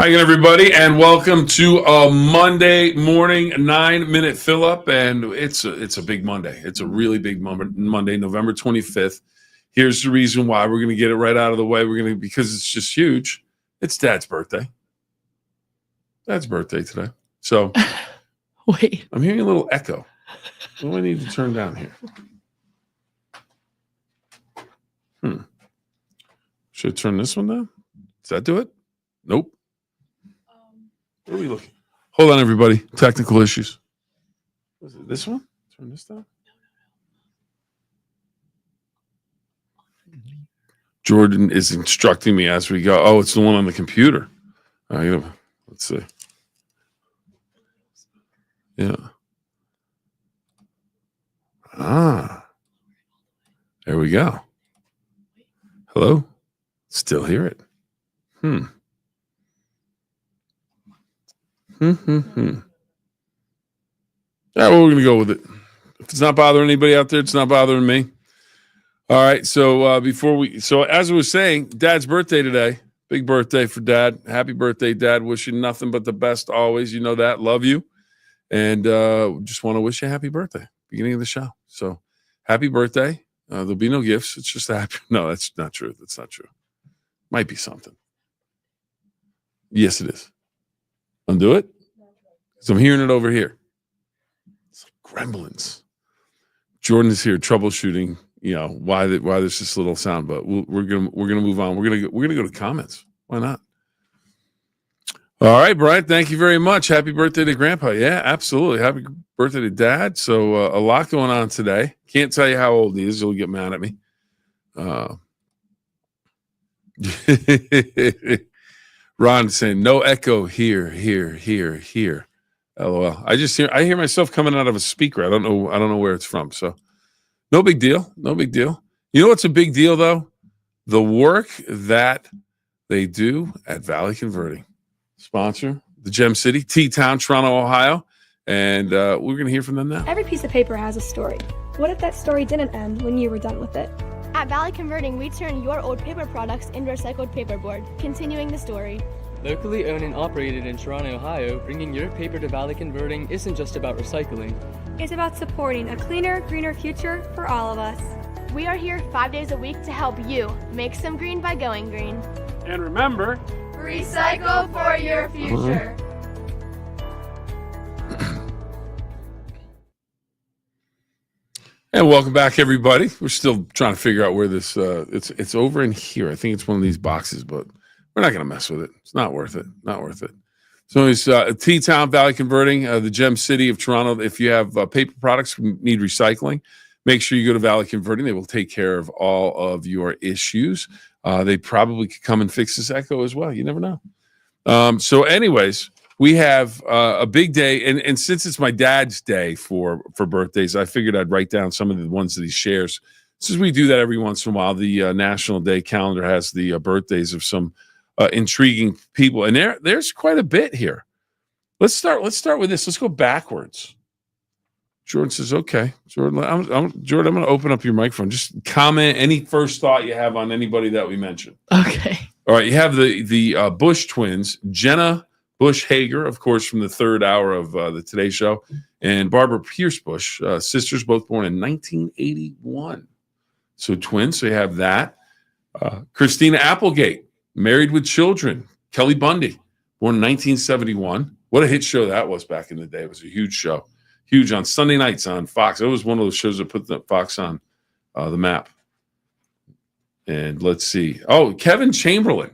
Hi again, everybody, and welcome to a Monday morning 9-minute fill-up. And it's a big Monday. It's a really big Monday, November 25th. Here's the reason why. We're going to get it right out of the way. Because it's just huge. It's Dad's birthday. Dad's birthday today. So, wait, I'm hearing a little echo. What do I need to turn down here? Should I turn this one down? Does that do it? Nope. Where are we looking? Hold on, everybody. Technical issues. Was it this one? Turn this down. Jordan is instructing me as we go. Oh, it's the one on the computer. Let's see. Yeah. There we go. Hello? Still hear it. Yeah, well, we're going to go with it. If it's not bothering anybody out there, it's not bothering me. All right, so as I was saying, Dad's birthday today. Big birthday for Dad. Happy birthday, Dad. Wishing nothing but the best always. You know that. Love you. And just want to wish you a happy birthday. Beginning of the show. So happy birthday. There'll be no gifts. It's just a happy. No, that's not true. That's not true. Might be something. Yes, it is. Undo it? So I'm hearing it over here. It's like gremlins. Jordan is here troubleshooting, why there's this little sound, but we're gonna move on. We're gonna go to comments. Why not? All right, Brian, thank you very much. Happy birthday to Grandpa. Yeah, absolutely. Happy birthday to Dad. So a lot going on today. Can't tell you how old he is. He'll get mad at me. Ron saying no echo here. LOL. I hear myself coming out of a speaker. I don't know where it's from. So no big deal. You know what's a big deal though? The work that they do at Valley Converting. Sponsor, the Gem City, T-Town, Toronto, Ohio. And we're going to hear from them now. Every piece of paper has a story. What if that story didn't end when you were done with it? At Valley Converting, we turn your old paper products into recycled paperboard, continuing the story. Locally owned and operated in Toronto, Ohio, bringing your paper to Valley Converting isn't just about recycling. It's about supporting a cleaner, greener future for all of us. We are here 5 days a week to help you make some green by going green. And remember, recycle for your future. And welcome back, everybody. We're still trying to figure out where this. It's over in here. I think it's one of these boxes, but we're not going to mess with it. It's not worth it. So it's T-Town, Valley Converting, the Gem City of Toronto. If you have paper products need recycling, make sure you go to Valley Converting. They will take care of all of your issues. They probably could come and fix this echo as well. You never know. So anyways, we have a big day. And since it's my dad's day for birthdays, I figured I'd write down some of the ones that he shares. Since we do that every once in a while, the National Day calendar has the birthdays of some intriguing people. And there's quite a bit here. Let's start with this. Let's go backwards. Jordan says, okay. Jordan, I'm going to open up your microphone. Just comment any first thought you have on anybody that we mentioned. Okay. All right. You have the Bush twins, Jenna Bush Hager, of course, from the third hour of the Today Show, and Barbara Pierce Bush, sisters, both born in 1981. So twins. So you have that. Christina Applegate, Married with Children. Kelly Bundy, born in 1971. What a hit show that was back in the day. It was a huge show. Huge on Sunday nights on Fox. It was one of those shows that put the Fox on the map. And let's see. Oh, Kevin Chamberlain.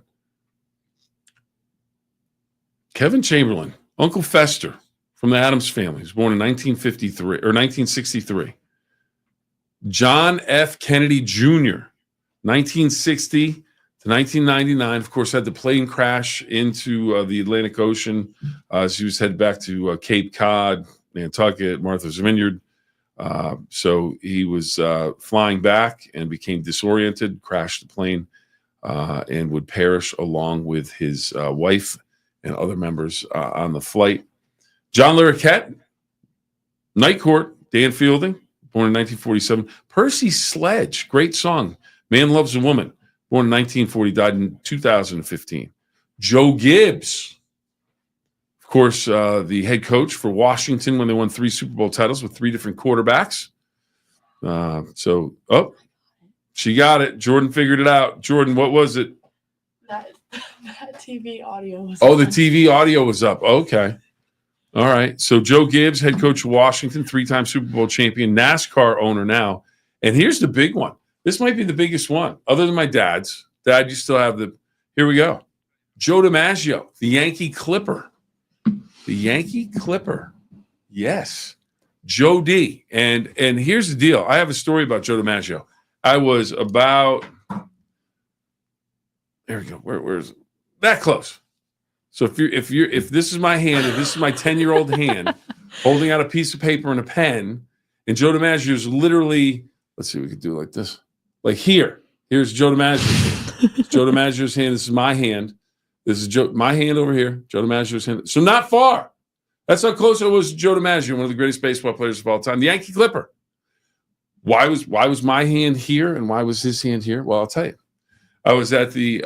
Uncle Fester from the Addams Family. He was born in 1963. John F. Kennedy Jr., 1960 to 1999. Of course, had the plane crash into the Atlantic Ocean as he was headed back to Cape Cod, Nantucket, Martha's Vineyard. So he was flying back and became disoriented, crashed the plane, and would perish along with his wife and other members on the flight. John Larroquette, Night Court, Dan Fielding, born in 1947. Percy Sledge, great song, Man Loves a Woman, born in 1940, died in 2015. Joe Gibbs, course, the head coach for Washington when they won 3 Super Bowl titles with 3 different quarterbacks. She got it. Jordan figured it out. Jordan, what was it? That TV audio was the TV audio was up. Okay. All right. So Joe Gibbs, head coach of Washington, 3-time Super Bowl champion, NASCAR owner now. And here's the big one. This might be the biggest one, other than my dad's. Dad, you still have here we go. Joe DiMaggio, the Yankee Clipper. The Yankee Clipper. Yes. Joe D. And here's the deal. I have a story about Joe DiMaggio. I was about, there we go. Where's that close? So if this is my hand, if this is my 10-year-old hand holding out a piece of paper and a pen, and Joe DiMaggio is literally, let's see, we could do it like this. Like here's Joe DiMaggio's hand. Joe DiMaggio's hand. This is my hand. This is my hand over here. Joe DiMaggio's hand. So not far. That's how close I was to Joe DiMaggio, one of the greatest baseball players of all time, the Yankee Clipper. Why was my hand here and why was his hand here? Well, I'll tell you. I was at the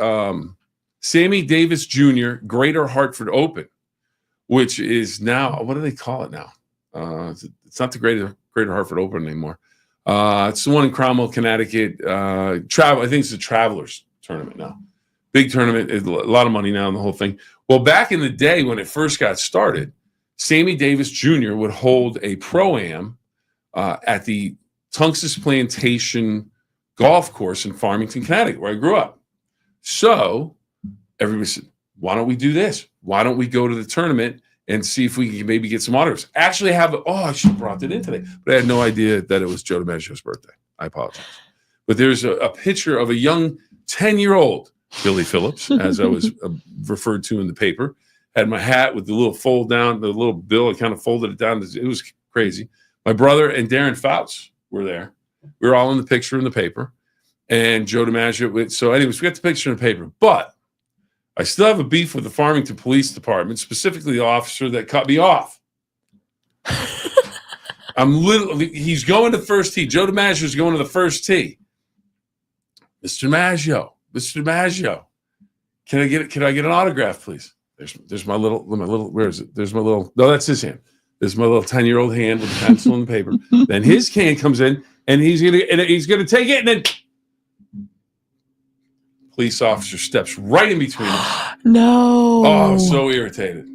Sammy Davis Jr. Greater Hartford Open, which is now, what do they call it now? It's not the Greater Hartford Open anymore. It's the one in Cromwell, Connecticut. I think it's the Travelers tournament now. Big tournament, a lot of money now in the whole thing. Well, back in the day when it first got started, Sammy Davis Jr. would hold a pro-am at the Tungus Plantation Golf Course in Farmington, Connecticut, where I grew up. So everybody said, why don't we do this? Why don't we go to the tournament and see if we can maybe get some autographs? Actually, I should have brought it in today, but I had no idea that it was Joe DiMaggio's birthday. I apologize. But there's a picture of a young 10-year-old Billy Phillips, as I was referred to in the paper. Had my hat with the little fold down, the little bill. I kind of folded it down. It was crazy. My brother and Darren Fouts were there. We were all in the picture in the paper. And Joe DiMaggio. So anyways, we got the picture in the paper. But I still have a beef with the Farmington Police Department, specifically the officer that cut me off. He's going to the first tee. Joe DiMaggio's going to the first tee. Mr. DiMaggio, can I get an autograph, please? There's my little, where is it? There's my little, no, that's his hand. There's my little 10-year-old hand with a pencil and paper. Then his hand comes in and he's gonna take it, and then police officer steps right in between us. No. Oh, so irritated.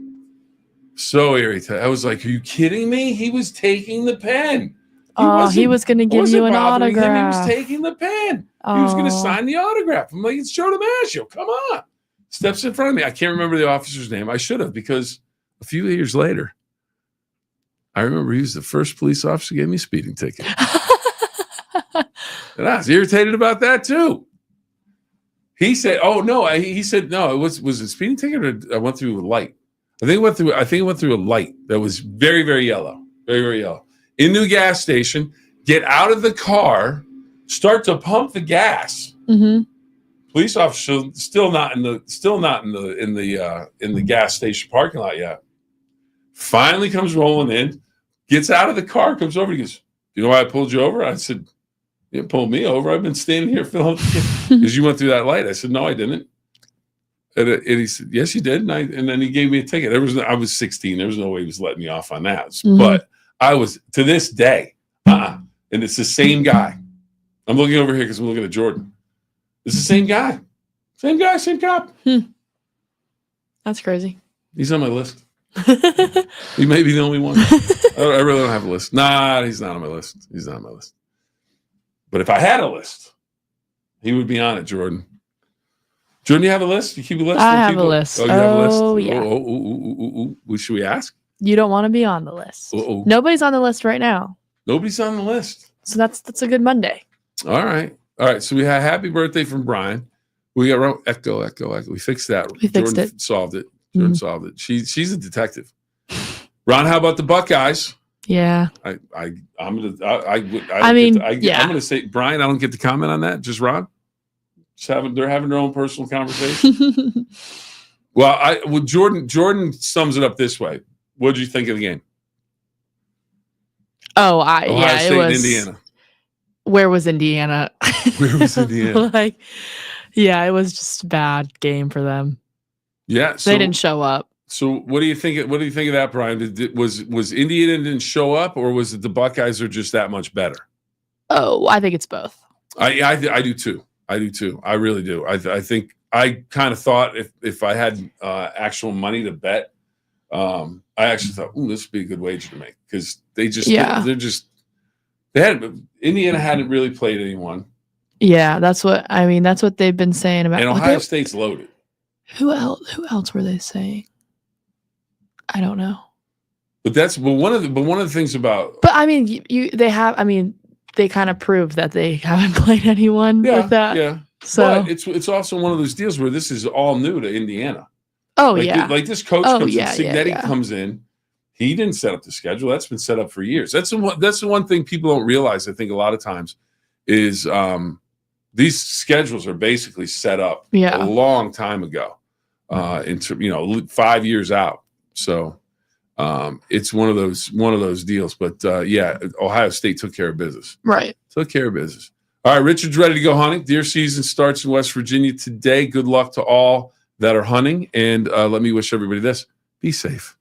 So irritated. I was like, are you kidding me? He was taking the pen. He was going to give you an autograph. He was taking the pen. He was going to sign the autograph. I'm like, it's Joe DiMaggio. Come on. Steps in front of me. I can't remember the officer's name. I should have, because a few years later, I remember he was the first police officer who gave me a speeding ticket. And I was irritated about that too. He said, "Oh no," he said, "No, it was it a speeding ticket, or I went through a light? I think it went through a light that was very, very yellow, very, very yellow. Into a gas station, get out of the car, start to pump the gas. Mm-hmm. Police officer still not in the gas station parking lot yet. Finally comes rolling in, gets out of the car, comes over. He goes, "You know why I pulled you over?" I said, "You didn't pull me over. I've been standing here filling because you went through that light." I said, "No, I didn't." And he said, "Yes, you did." And then he gave me a ticket. I was 16. There was no way he was letting me off on that. Mm-hmm. But I was, to this day, and it's the same guy. I'm looking over here because I'm looking at Jordan. It's the same guy. Same guy, same cop. That's crazy. He's on my list. He may be the only one. I really don't have a list. Nah, he's not on my list. He's not on my list. But if I had a list, he would be on it, Jordan. Jordan, you have a list? You keep a list? I have a list. Oh, you have a list? Oh, yeah. Should we ask? You don't want to be on the list. Uh-oh. Nobody's on the list right now. Nobody's on the list. So that's a good Monday. All right. So we had happy birthday from Brian. We got echo. We fixed that. We fixed Jordan it. Solved it. Jordan solved it. She's a detective. Ron, how about the Buckeyes? Yeah. I'm gonna say, Brian, I don't get to comment on that. Just Ron. They're having their own personal conversation. Well, Jordan sums it up this way. What did you think of the game? Ohio State it was and Indiana. Where was Indiana? Where was Indiana? It was just a bad game for them. Yeah, they didn't show up. So what do you think? What do you think of that, Brian? Was Indiana didn't show up, or was it the Buckeyes are just that much better? Oh, I think it's both. I do too. I do too. I really do. I think I kind of thought if I had actual money to bet, I actually thought, this would be a good wager to make because Indiana hadn't really played anyone. Yeah, that's what they've been saying about. And Ohio State's loaded. Who else were they saying? I don't know. But one of the things about. But I mean, they kind of proved that they haven't played anyone with that. Yeah. So but it's also one of those deals where this is all new to Indiana. Oh, like this coach comes in, Signetti yeah. comes in. He didn't set up the schedule. That's been set up for years. That's the one thing people don't realize, I think, a lot of times is these schedules are basically set up a long time ago, into 5 years out. So it's one of those deals. But Ohio State took care of business. Right. Took care of business. All right, Richard's ready to go hunting. Deer season starts in West Virginia today. Good luck to all that are hunting. And let me wish everybody this. Be safe.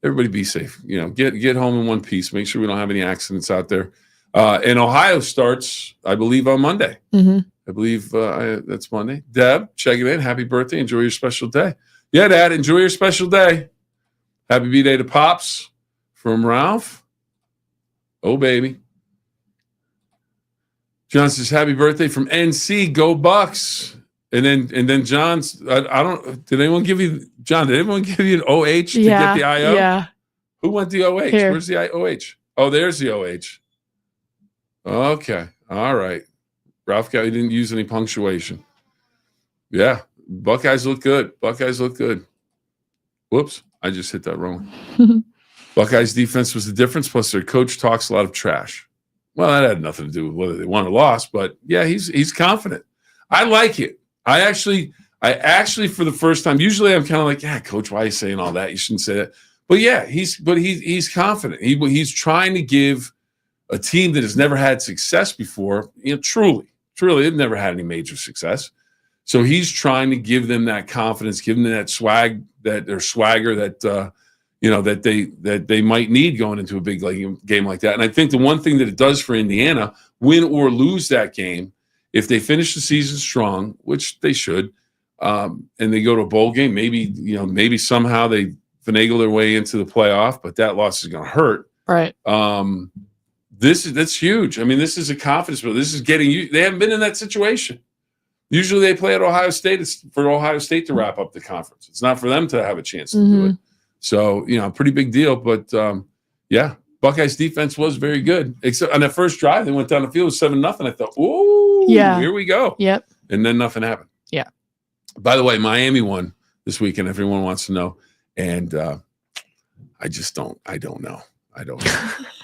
Everybody be safe. Get home in one piece. Make sure we don't have any accidents out there. And Ohio starts, I believe, on Monday. Mm-hmm. I believe that's Monday. Deb, check it in. Happy birthday. Enjoy your special day. Yeah, Dad, enjoy your special day. Happy B-Day to Pops from Ralph. Oh, baby. John says, happy birthday from NC. Go Bucks. And then John's, did anyone give you an OH to get the IO? Yeah. Who went the OH? Here. Where's the OH? Oh, there's the OH. Okay. All right. Ralph Galley didn't use any punctuation. Yeah. Buckeyes look good. Whoops. I just hit that wrong. Buckeyes defense was the difference. Plus their coach talks a lot of trash. Well, that had nothing to do with whether they won or lost, but yeah, he's confident. I like it. I actually, for the first time, usually I'm kind of like, yeah, coach, why are you saying all that? You shouldn't say that. But yeah, he's confident. He's trying to give a team that has never had success before, truly, they've never had any major success. So he's trying to give them that confidence, give them that swagger that they might need going into a big game like that. And I think the one thing that it does for Indiana, win or lose that game, if they finish the season strong, which they should, and they go to a bowl game, maybe somehow they finagle their way into the playoff, but that loss is going to hurt. Right. That's huge. I mean, this is a confidence builder. This is getting you. They haven't been in that situation. Usually they play at Ohio State. It's for Ohio State to wrap up the conference. It's not for them to have a chance to do it. So, pretty big deal. But, Buckeyes defense was very good. Except on that first drive, they went down the field with 7-0. I thought, oh, here we go. Yep. And then nothing happened. Yeah. By the way, Miami won this weekend. Everyone wants to know. And I don't know.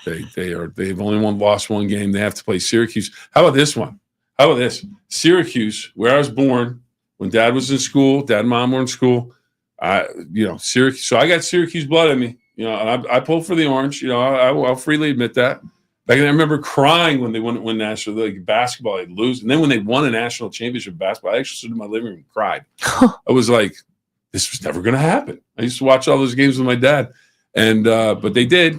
They've only lost one game. They have to play Syracuse. How about this one? How about this? Syracuse, where I was born, when Dad was in school, Dad and Mom were in school. Syracuse. So I got Syracuse blood in me. And I pulled for the orange. I'll freely admit that. Back then, I remember crying when they won national basketball. They'd lose, and then when they won a national championship basketball, I actually stood in my living room and cried. I was like, "This was never going to happen." I used to watch all those games with my dad, and but they did.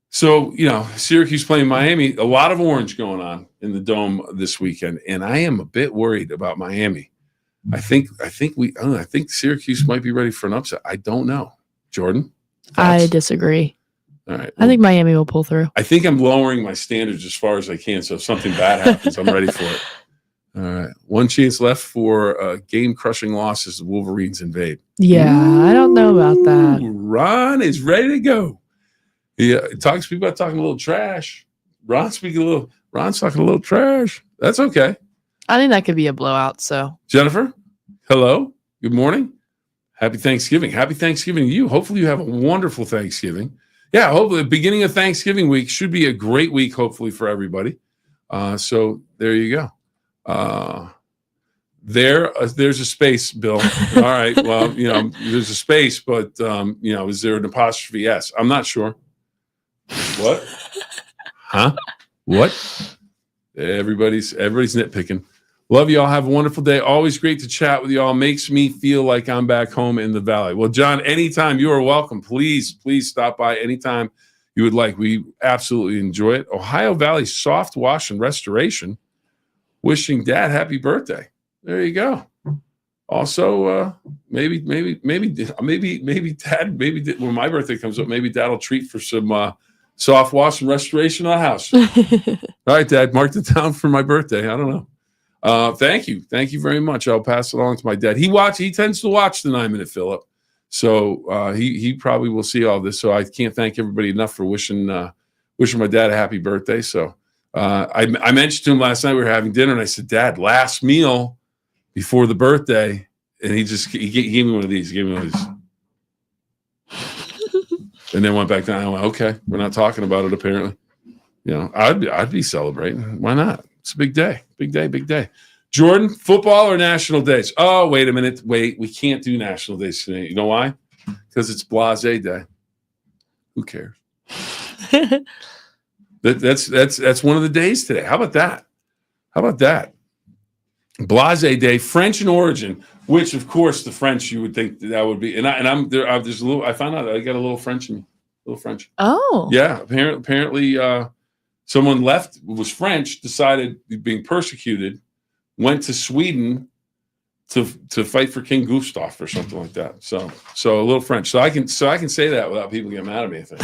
So Syracuse playing Miami. A lot of orange going on in the Dome this weekend, and I am a bit worried about Miami. I think Syracuse might be ready for an upset. I don't know, Jordan. I disagree. All right. I think Miami will pull through. I think I'm lowering my standards as far as I can. So if something bad happens, I'm ready for it. All right. One chance left for a game-crushing loss as the Wolverines invade. Yeah, I don't know about that. Ron is ready to go. Yeah, people about talking a little trash. Ron's talking a little trash. That's okay. I think that could be a blowout. So Jennifer, hello. Good morning. Happy Thanksgiving. Happy Thanksgiving to you. Hopefully you have a wonderful Thanksgiving. Yeah, hopefully the beginning of Thanksgiving week should be a great week, hopefully, for everybody. So there you go. There's a space, Bill. All right. Well, there's a space, but is there an apostrophe S? I'm not sure. What? Huh? What? Everybody's nitpicking. Love you all. Have a wonderful day. Always great to chat with you all. Makes me feel like I'm back home in the Valley. Well, John, anytime you are welcome. Please stop by anytime you would like. We absolutely enjoy it. Ohio Valley Soft Wash and Restoration. Wishing Dad happy birthday. There you go. Also, maybe Dad, when my birthday comes up, maybe Dad will treat for some soft wash and restoration of the house. All right, Dad, mark it down for my birthday. I don't know. Thank you very much. I'll pass it along to my dad. He tends to watch the 9-Minute Phill-Up, so he probably will see all this. So I can't thank everybody enough for wishing my dad a happy birthday. So I mentioned to him last night we were having dinner, and I said, Dad, last meal before the birthday, and he gave me one of these. He gave me one of these. And then went back down. I went, okay, we're not talking about it apparently. I'd be celebrating. Why not? It's a big day. Big day. Jordan, football or national days? Oh, wait a minute. Wait, we can't do national days today. You know why? Because it's Blase Day. Who cares? That's one of the days today. How about that? Blase Day, French in origin, which of course the French you would think that would be. And I'm there. There's a little. I found out I got a little French in me. A little French. Oh. Yeah. Apparently. Someone was French, decided being persecuted, went to Sweden to fight for King Gustav or something like that. So a little French. So I can say that without people getting mad at me, I think.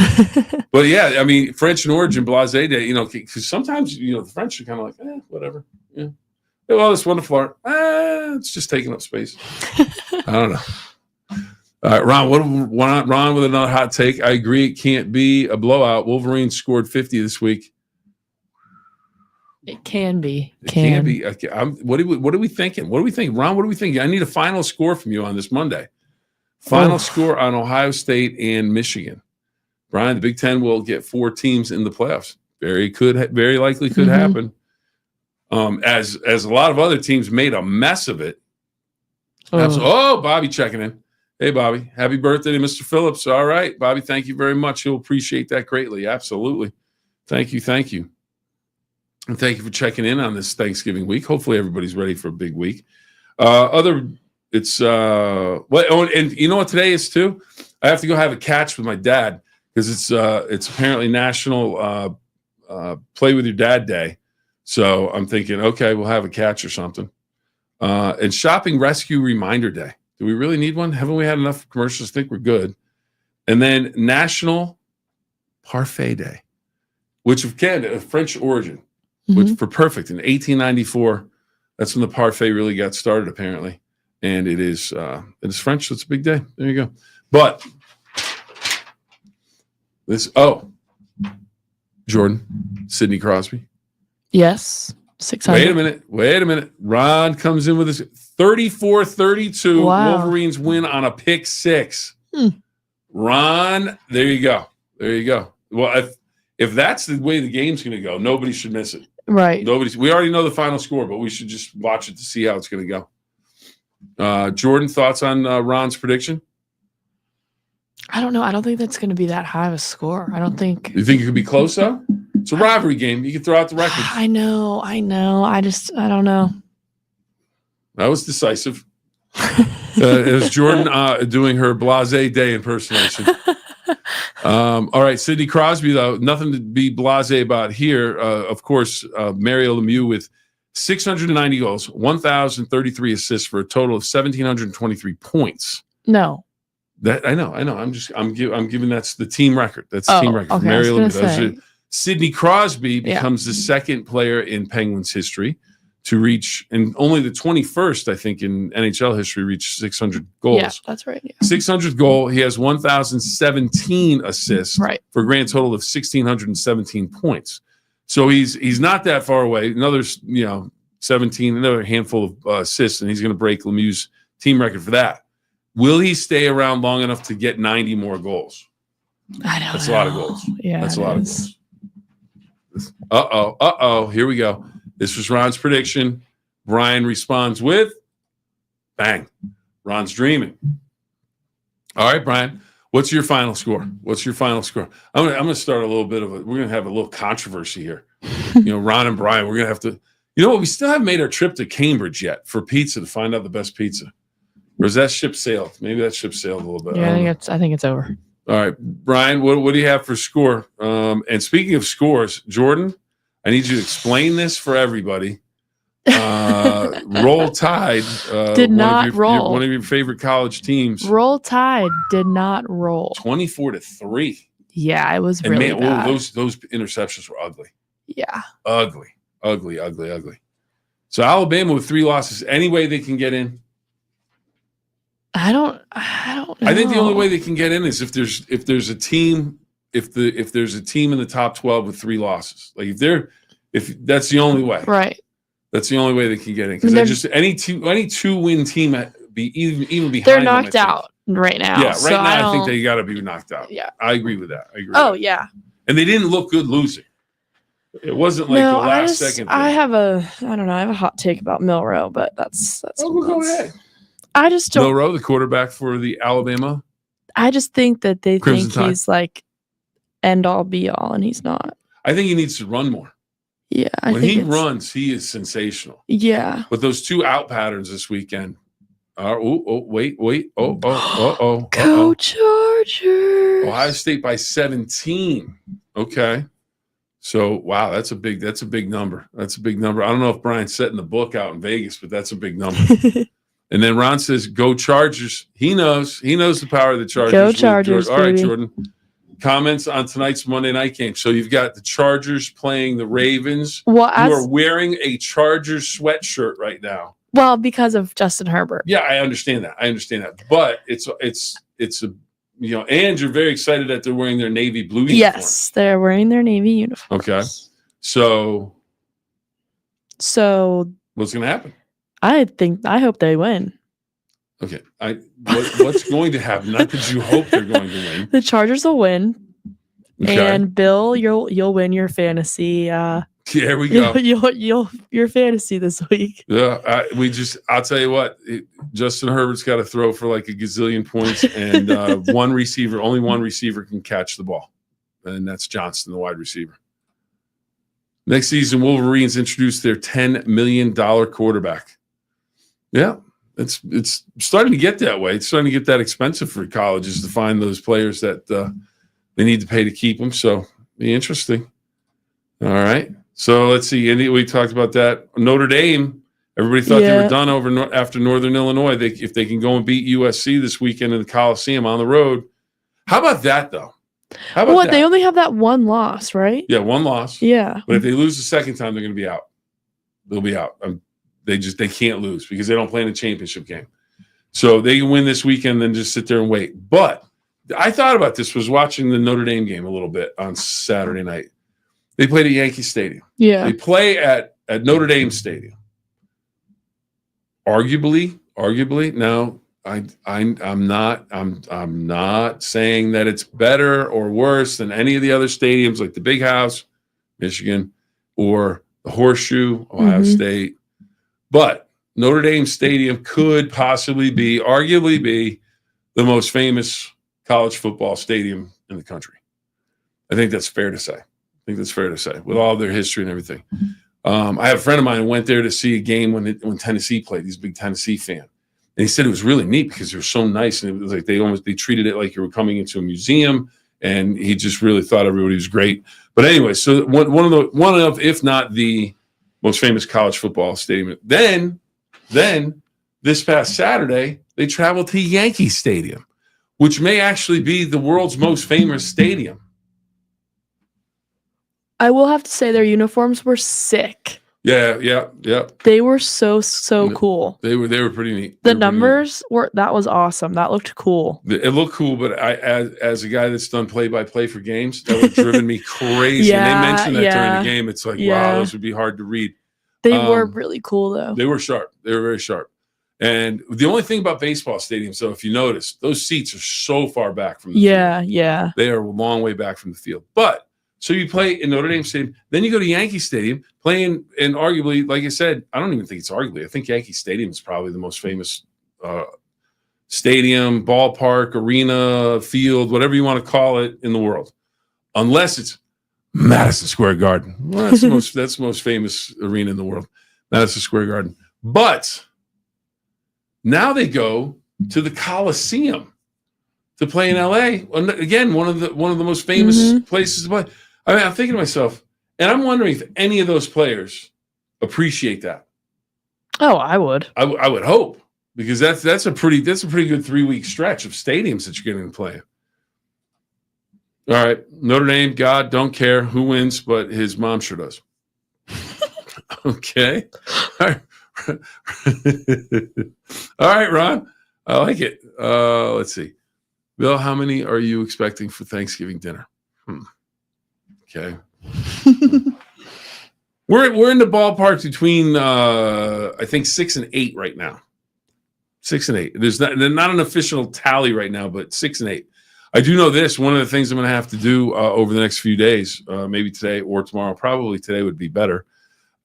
But yeah, I mean, French in origin, Blase Day, because sometimes, the French are kind of like, whatever. Yeah. Well, it's wonderful art. It's just taking up space. I don't know. All right, Ron with another hot take. I agree. It can't be a blowout. Wolverines scored 50 this week. It can be. It can be. What are we thinking? What do we think, Ron? What do we think? I need a final score from you on this Monday. Final score on Ohio State and Michigan. Brian, the Big Ten will get 4 teams in the playoffs. Very likely could happen. As a lot of other teams made a mess of it. Bobby checking in. Hey, Bobby. Happy birthday to Mr. Phillips. All right, Bobby. Thank you very much. He'll appreciate that greatly. Absolutely. Thank you. And thank you for checking in on this Thanksgiving week. Hopefully everybody's ready for a big week. And you know what today is too? I have to go have a catch with my dad because it's apparently National Play with Your Dad Day. So I'm thinking, okay, we'll have a catch or something. And Shopping Rescue Reminder Day. Do we really need one? Haven't we had enough commercials? I think we're good. And then National Parfait Day, which of Canada, French origin. Which for perfect in 1894, that's when the parfait really got started apparently, and it is French, so it's a big day. There you go. But Jordan, Sidney Crosby. Yes, 600. Wait a minute. Ron comes in with this 34-32. Wow. Wolverines win on a pick 6. Ron, there you go. Well, if that's the way the game's going to go, nobody should miss it. Right. We already know the final score, but we should just watch it to see how it's going to go. Jordan, thoughts on Ron's prediction? I don't know. I don't think that's going to be that high of a score. I don't think. You think it could be close, though? It's a rivalry game. You can throw out the record. I know. I don't know. That was decisive. It was Jordan doing her Blase Day impersonation. All right, Sidney Crosby, though, nothing to be blasé about here. Of course, Mario Lemieux with 690 goals, 1,033 assists for a total of 1,723 points. No. That I know. I'm giving that's the team record. That's the team record. Okay, Mario Lemieux. Sidney Crosby becomes the second player in Penguins history to reach, and only the 21st, I think, in NHL history, reached 600 goals. Yeah, that's right. Yeah. 600th goal. He has 1,017 assists for a grand total of 1,617 points. So he's not that far away. Another 17, another handful of assists, and he's going to break Lemieux's team record for that. Will he stay around long enough to get 90 more goals? I don't know. That's a lot of goals. Yeah, that's a lot of goals. Uh-oh. Here we go. This was Ron's prediction. Brian responds with, bang. Ron's dreaming. All right, Brian. What's your final score? I'm going to start a little bit of we're going to have a little controversy here. Ron and Brian, we're going to have to, You know what? We still haven't made our trip to Cambridge yet for pizza to find out the best pizza. Or is that ship sailed? Maybe that ship sailed a little bit. Yeah, I think it's over. All right, Brian, what do you have for score? And speaking of scores, Jordan, I need you to explain this for everybody. Roll Tide did not roll. One of your favorite college teams. Roll Tide did not roll. 24-3. Yeah, it was really bad. Those interceptions were ugly. Yeah. Ugly. So Alabama with 3 losses. Any way they can get in? I don't know. I think the only way they can get in is if there's a team in the top 12 with 3 losses. Like if that's the only way. Right. That's the only way they can get in, because any 2-win team be even behind. They're knocked out right now. Yeah, right now I think they got to be knocked out. Yeah, I agree with that. Yeah. And they didn't look good losing. It wasn't like the last second thing. I have a hot take about Milroe, but that's go ahead. I just don't. Milroe, the quarterback for the Alabama. I just think that they Crimson think Tide. he's like end all be all, and he's not. I think he needs to run more. Yeah, when he runs, he is sensational. Yeah, but those 2 out patterns this weekend are. Wait. Go Chargers! Ohio State by 17. Okay. So wow, that's a big number. That's a big number. I don't know if Brian's setting the book out in Vegas, but that's a big number. And then Ron says, "Go Chargers." He knows the power of the Chargers. Go Chargers! All right, Jordan. Comments on tonight's Monday night game. So you've got the Chargers playing the Ravens. You are wearing a Chargers sweatshirt right now. Well, because of Justin Herbert. Yeah, I understand that. But it's a and you're very excited that they're wearing their navy blue uniforms. Yes, they're wearing their navy uniforms. Okay. So what's going to happen? I hope they win. Okay. What's going to happen? Not that you hope they're going to win. The Chargers will win. Okay. And Bill, you'll win your fantasy. Here we go. Your fantasy this week. Yeah, I'll tell you what. Justin Herbert's got to throw for like a gazillion points, and only one receiver can catch the ball, and that's Johnson, the wide receiver. Next season, Wolverines introduced their $10 million quarterback. Yeah. It's starting to get that way. It's starting to get that expensive for colleges to find those players that they need to pay to keep them. So be interesting. All right. So let's see. We talked about that. Notre Dame. Everybody thought they were done after Northern Illinois. If they can go and beat USC this weekend in the Coliseum on the road. How about that though? How about that? They only have that one loss, right? Yeah, one loss. Yeah. But if they lose the second time, they're going to be out. They'll be out. They can't lose because they don't play in a championship game. So they can win this weekend, then just sit there and wait. But I thought about this, was watching the Notre Dame game a little bit on Saturday night. They played at Yankee Stadium. Yeah. They play at Notre Dame Stadium. Arguably, now I'm not saying that it's better or worse than any of the other stadiums like the Big House, Michigan, or the Horseshoe, Ohio State. But Notre Dame Stadium could arguably be the most famous college football stadium in the country. I think that's fair to say. With all their history and everything. I have a friend of mine who went there to see a game when Tennessee played. He's a big Tennessee fan. And he said it was really neat because they were so nice. And it was like they treated it like you were coming into a museum. And he just really thought everybody was great. But anyway, so one of, if not the most famous college football stadium. Then this past Saturday, they traveled to Yankee Stadium, which may actually be the world's most famous stadium. I will have to say their uniforms were sick. Yeah. They were so cool. They were pretty neat. The numbers that was awesome. That looked cool. It looked cool, but as a guy that's done play-by-play for games, that would have driven me crazy. Yeah, and they mentioned that during the game. It's like, wow, this would be hard to read. They were really cool, though. They were sharp. They were very sharp. And the only thing about baseball stadiums, though, if you notice, those seats are so far back from the field. Yeah. They are a long way back from the field. But so you play in Notre Dame Stadium, then you go to Yankee Stadium, playing, and arguably, like I said, I don't even think it's arguably. I think Yankee Stadium is probably the most famous stadium, ballpark, arena, field, whatever you want to call it in the world, unless it's Madison Square Garden. Well, that's the most famous arena in the world. Madison Square Garden. But now they go to the Coliseum to play in LA. Again, one of the most famous places to play. I mean, I'm thinking to myself, and I'm wondering if any of those players appreciate that. Oh, I would. I would hope, because that's a pretty good 3-week stretch of stadiums that you're getting to play. All right, Notre Dame, God, don't care who wins, but his mom sure does. Okay. All right. All right, Ron. I like it. Let's see. Bill, how many are you expecting for Thanksgiving dinner? Okay. We're in the ballpark between I think 6 and 8 right now. 6 and 8. There's not an official tally right now, but 6 and 8. I do know this. One of the things I'm going to have to do over the next few days, maybe today or tomorrow, probably today would be better.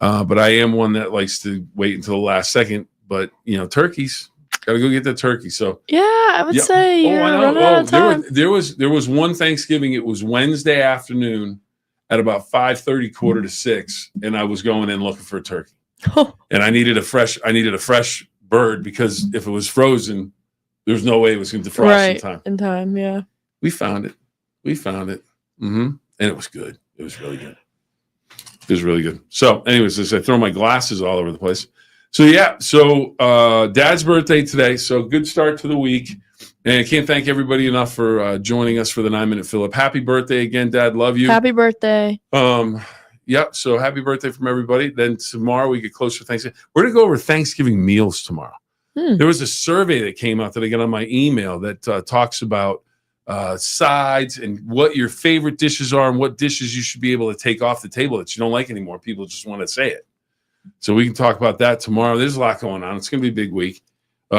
But I am one that likes to wait until the last second. But, turkeys, got to go get that turkey. So yeah, I would say you're running out of time. There was one Thanksgiving. It was Wednesday afternoon at about 5:30, 5:45, and I was going in looking for a turkey. And I needed a fresh bird, because if it was frozen, there's no way it was going to defrost in time. Yeah. We found it. And it was good. It was really good. So anyways, as I throw my glasses all over the place. So yeah, Dad's birthday today. So good start to the week. And I can't thank everybody enough for joining us for the 9-Minute Phill-Up. Happy birthday again, Dad. Love you. Happy birthday. Yeah, so happy birthday from everybody. Then tomorrow we get closer to Thanksgiving. We're going to go over Thanksgiving meals tomorrow. There was a survey that came out that I got on my email that talks about sides and what your favorite dishes are and what dishes you should be able to take off the table that you don't like anymore. People just want to say it. So we can talk about that tomorrow. There's a lot going on. It's going to be a big week.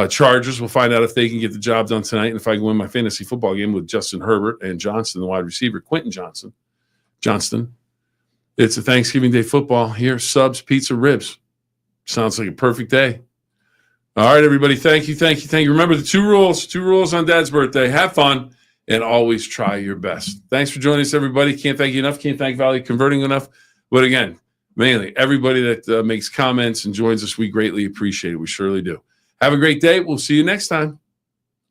Chargers, we'll find out if they can get the job done tonight and if I can win my fantasy football game with Justin Herbert and Johnson, the wide receiver, Quentin Johnston. It's a Thanksgiving Day football here. Subs, pizza, ribs. Sounds like a perfect day. All right, everybody. Thank you. Remember the two rules on Dad's birthday. Have fun and always try your best. Thanks for joining us, everybody. Can't thank you enough. Can't thank Valley Converting enough. But again, mainly everybody that makes comments and joins us, we greatly appreciate it. We surely do. Have a great day. We'll see you next time.